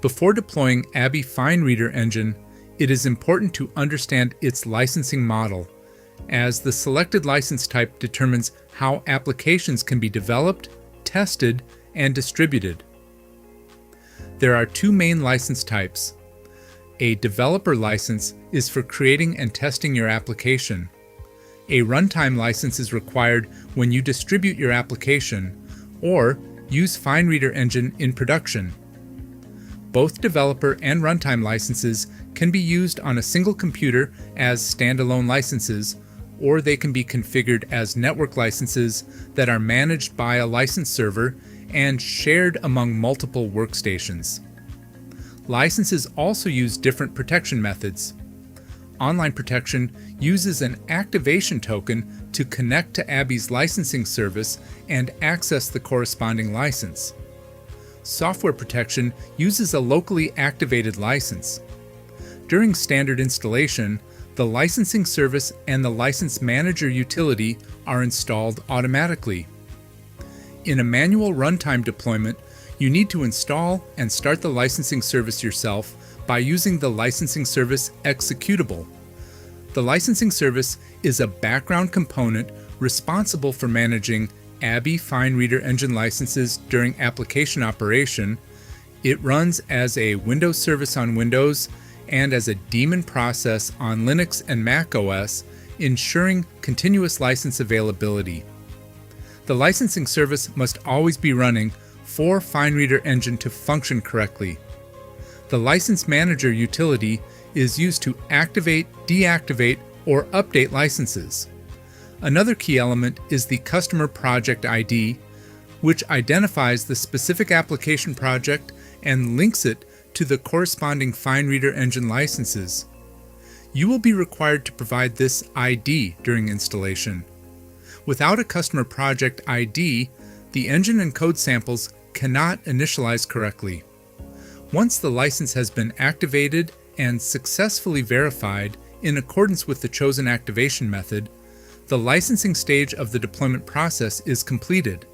Before deploying ABBYY FineReader engine, it is important to understand its licensing model, as the selected license type determines how applications can be developed, tested, and distributed. There are two main license types. A developer license is for creating and testing your application. A runtime license is required when you distribute your application or use FineReader engine in production. Both developer and runtime licenses can be used on a single computer as standalone licenses, or they can be configured as network licenses that are managed by a license server and shared among multiple workstations. Licenses also use different protection methods. Online protection uses an activation token to connect to ABBYY's licensing service and access the corresponding license. Software protection uses a locally activated license. During standard installation, the licensing service and the license manager utility are installed automatically. In a manual runtime deployment, you need to install and start the licensing service yourself by using the licensing service executable. The licensing service is a background component responsible for managing ABBYY FineReader engine licenses during application operation. It runs as a Windows service on Windows and as a daemon process on Linux and Mac OS, ensuring continuous license availability. The licensing service must always be running for FineReader engine to function correctly. The License Manager utility is used to activate, deactivate, or update licenses. Another key element is the Customer Project ID, which identifies the specific application project and links it to the corresponding FineReader engine licenses. You will be required to provide this ID during installation. Without a Customer Project ID, the engine and code samples cannot initialize correctly. Once the license has been activated and successfully verified in accordance with the chosen activation method, the licensing stage of the deployment process is completed.